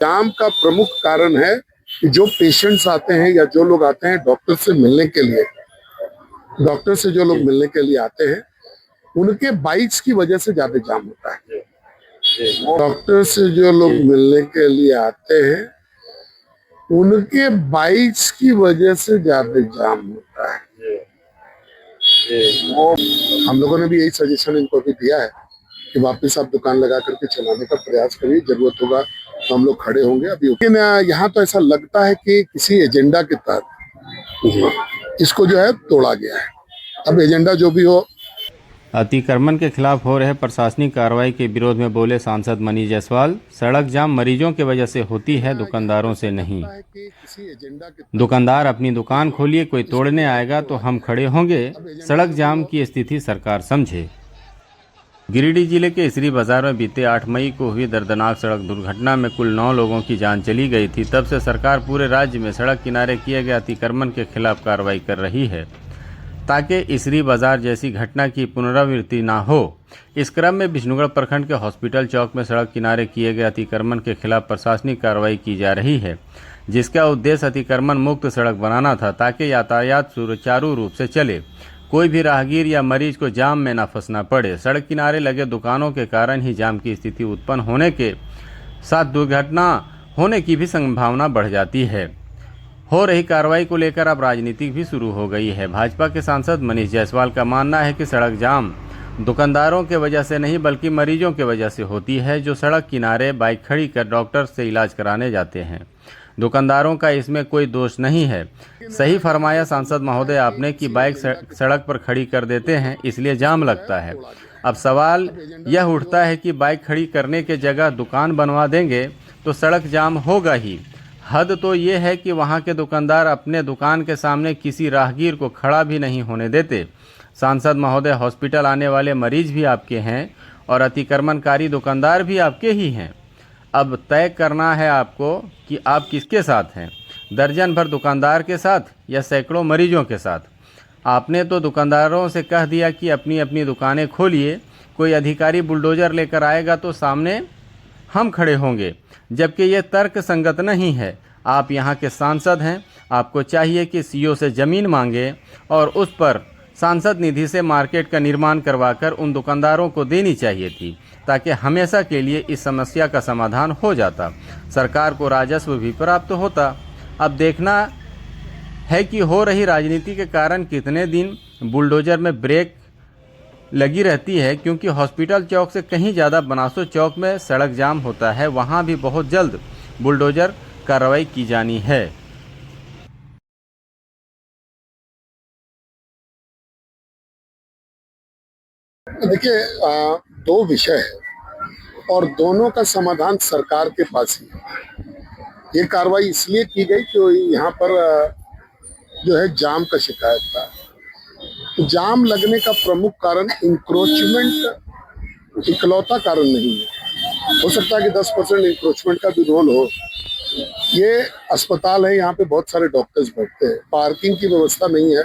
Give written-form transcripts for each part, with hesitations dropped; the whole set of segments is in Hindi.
जाम का प्रमुख कारण है कि जो पेशेंट्स आते हैं या जो लोग आते हैं डॉक्टर से मिलने के लिए, डॉक्टर से जो लोग मिलने के लिए आते हैं उनके बाइक्स की वजह से ज्यादा जाम होता है। डॉक्टर से जो लोग मिलने के लिए आते हैं उनके बाइक्स की वजह से ज्यादा जाम होता है। हम लोगों ने भी यही सजेशन इनको भी दिया है कि वापस आप दुकान लगा करके चलाने का प्रयास करिए, जरूरत होगा तो हम लोग खड़े होंगे अभी। लेकिन यहाँ तो ऐसा लगता है कि किसी एजेंडा के तहत इसको जो है तोड़ा गया है। अब एजेंडा जो भी हो। अतिक्रमण के खिलाफ हो रहे प्रशासनिक कार्रवाई के विरोध में बोले सांसद मनीष जायसवाल, सड़क जाम मरीजों की वजह से होती है, दुकानदारों से नहीं। दुकानदार अपनी दुकान खोलिए, कोई तोड़ने आएगा तो हम खड़े होंगे। सड़क जाम की स्थिति सरकार समझे। गिरिडीह जिले के इसरी बाजार में बीते 8 मई को हुई दर्दनाक सड़क दुर्घटना में कुल 9 लोगों की जान चली गई थी। तब से सरकार पूरे राज्य में सड़क किनारे किए गए अतिक्रमण के खिलाफ कार्रवाई कर रही है ताकि इसरी बाजार जैसी घटना की पुनरावृत्ति ना हो। इस क्रम में विष्णुगढ़ प्रखंड के हॉस्पिटल चौक में सड़क किनारे किए गए अतिक्रमण के खिलाफ प्रशासनिक कार्रवाई की जा रही है, जिसका उद्देश्य अतिक्रमण मुक्त सड़क बनाना था ताकि यातायात सुचारू रूप से चले, कोई भी राहगीर या मरीज को जाम में ना फंसना पड़े। सड़क किनारे लगे दुकानों के कारण ही जाम की स्थिति उत्पन्न होने के साथ दुर्घटना होने की भी संभावना बढ़ जाती है। हो रही कार्रवाई को लेकर अब राजनीति भी शुरू हो गई है। भाजपा के सांसद मनीष जायसवाल का मानना है कि सड़क जाम दुकानदारों के वजह से नहीं बल्कि मरीजों के वजह से होती है, जो सड़क किनारे बाइक खड़ी कर डॉक्टर से इलाज कराने जाते हैं। दुकानदारों का इसमें कोई दोष नहीं है। सही फरमाया सांसद महोदय आपने कि बाइक सड़क पर खड़ी कर देते हैं इसलिए जाम लगता है। अब सवाल यह उठता है कि बाइक खड़ी करने के जगह दुकान बनवा देंगे तो सड़क जाम होगा ही। हद तो ये है कि वहाँ के दुकानदार अपने दुकान के सामने किसी राहगीर को खड़ा भी नहीं होने देते। सांसद महोदय, हॉस्पिटल आने वाले मरीज भी आपके हैं और अतिक्रमणकारी दुकानदार भी आपके ही हैं। अब तय करना है आपको कि आप किसके साथ हैं, दर्जन भर दुकानदार के साथ या सैकड़ों मरीजों के साथ। आपने तो दुकानदारों से कह दिया कि अपनी अपनी दुकानें खोलिए, कोई अधिकारी बुलडोजर लेकर आएगा तो सामने हम खड़े होंगे, जबकि ये तर्क संगत नहीं है। आप यहाँ के सांसद हैं, आपको चाहिए कि सीओ से ज़मीन मांगे और उस पर सांसद निधि से मार्केट का निर्माण करवाकर उन दुकानदारों को देनी चाहिए थी, ताकि हमेशा के लिए इस समस्या का समाधान हो जाता, सरकार को राजस्व भी प्राप्त होता। अब देखना है कि हो रही राजनीति के कारण कितने दिन बुलडोजर में ब्रेक लगी रहती है, क्योंकि हॉस्पिटल चौक से कहीं ज़्यादा बनासो चौक में सड़क जाम होता है। वहाँ भी बहुत जल्द बुलडोजर कार्रवाई की जानी है। देखिए, दो विषय है और दोनों का समाधान सरकार के पास ही है। ये कार्रवाई इसलिए की गई कि यहाँ पर जो है जाम का शिकायत था। तो जाम लगने का प्रमुख कारण इंक्रोचमेंट इकलौता कारण नहीं है। हो सकता है कि 10% इंक्रोचमेंट का भी रोल हो। ये अस्पताल है, यहाँ पे बहुत सारे डॉक्टर्स बैठते हैं, पार्किंग की व्यवस्था नहीं है।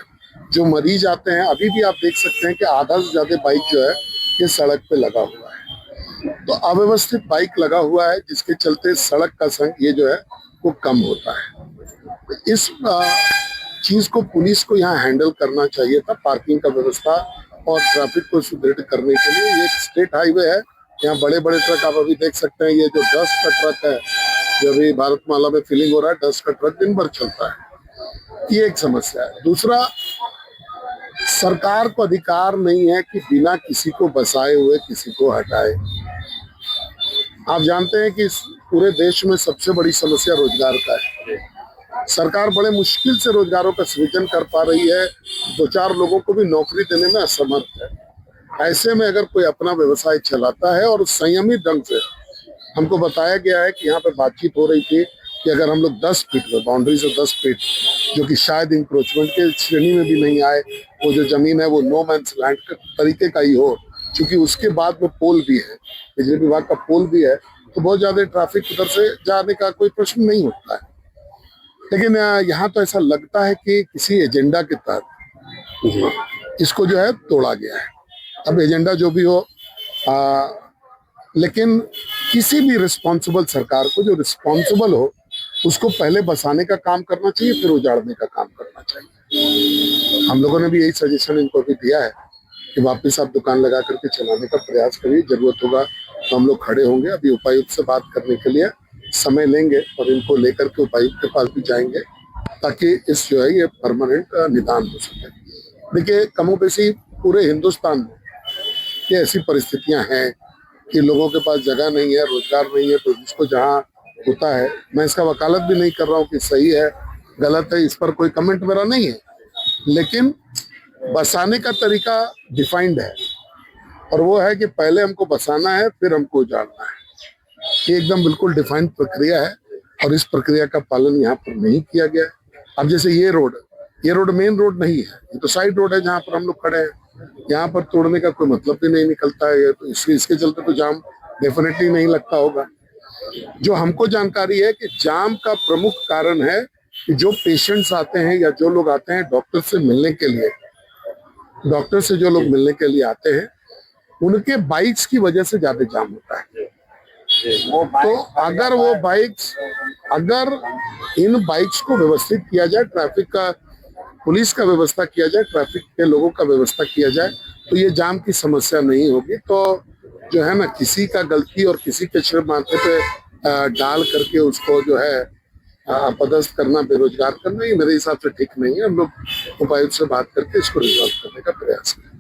जो मरीज आते हैं, अभी भी आप देख सकते हैं कि आधा से ज्यादा बाइक जो है ये सड़क पे लगा हुआ है। तो अव्यवस्थित बाइक लगा हुआ है, जिसके चलते सड़क का संग ये जो है वो कम होता है। तो इस चीज को पुलिस को यहाँ हैंडल करना चाहिए था, पार्किंग का व्यवस्था और ट्रैफिक को सुदृढ़ करने के लिए। ये एक स्टेट हाईवे है, यहाँ बड़े बड़े ट्रक आप अभी देख सकते हैं। ये जो डस्ट का ट्रक है, जो अभी भारतमाला में फिलिंग हो रहा है, डस्ट का ट्रक दिन भर चलता है। ये एक समस्या है। दूसरा, सरकार को अधिकार नहीं है कि बिना किसी को बसाए हुए किसी को हटाए। आप जानते हैं कि पूरे देश में सबसे बड़ी समस्या रोजगार का है। सरकार बड़े मुश्किल से रोजगारों का सृजन कर पा रही है, 2-4 लोगों को भी नौकरी देने में असमर्थ है। ऐसे में अगर कोई अपना व्यवसाय चलाता है और संयमित ढंग से, हमको बताया गया है कि यहाँ पर बातचीत हो रही थी कि अगर हम लोग 10 फीट में, बाउंड्री से 10 फीट, जो कि शायद इंक्रोचमेंट के श्रेणी में भी नहीं आए, वो जो जमीन है वो नो मैंस लैंड के तरीके का ही हो, क्योंकि उसके बाद में पोल भी है, बिजली विभाग का पोल भी है, तो बहुत ज्यादा ट्रैफिक उधर से जाने का कोई प्रश्न नहीं उठता है। लेकिन यहाँ तो ऐसा लगता है कि किसी एजेंडा के तहत इसको जो है तोड़ा गया है। अब एजेंडा जो भी हो, लेकिन किसी भी रिस्पॉन्सिबल सरकार को, जो रिस्पॉन्सिबल हो, उसको पहले बसाने का काम करना चाहिए, फिर उजाड़ने का काम करना चाहिए। हम लोगों ने भी यही सजेशन इनको भी दिया है कि वापस आप दुकान लगा करके चलाने का प्रयास करिए, जरूरत होगा तो हम लोग खड़े होंगे। अभी उपायुक्त से बात करने के लिए समय लेंगे और इनको लेकर के उपायुक्त के पास भी जाएंगे, ताकि इस जो है ये परमानेंट निदान हो सके। देखिए, कमोबेशी पूरे हिंदुस्तान में ये ऐसी परिस्थितियां हैं कि लोगों के पास जगह नहीं है, रोजगार नहीं है, तो जिसको जहाँ होता है, मैं इसका वकालत भी नहीं कर रहा हूँ कि सही है गलत है, इस पर कोई कमेंट मेरा नहीं है, लेकिन बसाने का तरीका डिफाइंड है, और वो है कि पहले हमको बसाना है, फिर हमको उजाड़ना है। ये एकदम बिल्कुल डिफाइंड प्रक्रिया है, और इस प्रक्रिया का पालन यहाँ पर नहीं किया गया है। अब जैसे ये रोड मेन रोड नहीं है, ये तो साइड रोड है जहाँ पर हम लोग खड़े हैं। यहाँ पर तोड़ने का कोई मतलब भी नहीं निकलता है, तो इसके चलते तो जाम डेफिनेटली नहीं लगता होगा। जो हमको जानकारी है कि जाम का प्रमुख कारण है कि जो पेशेंट्स आते हैं या जो लोग आते हैं डॉक्टर से मिलने के लिए, डॉक्टर से जो लोग मिलने के लिए आते हैं, उनके बाइक्स की वजह से ज्यादा जाम होता है। तो अगर इन बाइक्स को व्यवस्थित किया जाए, ट्रैफिक का, पुलिस का व्यवस्था किया जाए, ट्रैफिक के लोगों का व्यवस्था किया जाए, तो ये जाम की समस्या नहीं होगी। तो जो है ना, किसी का गलती और किसी के सिर माथे पे डाल करके उसको जो है अपदस्थ करना, बेरोजगार करना, ये मेरे हिसाब से ठीक नहीं है। हम लोग उपायुक्त से बात करके इसको रिजॉल्व करने का प्रयास करें।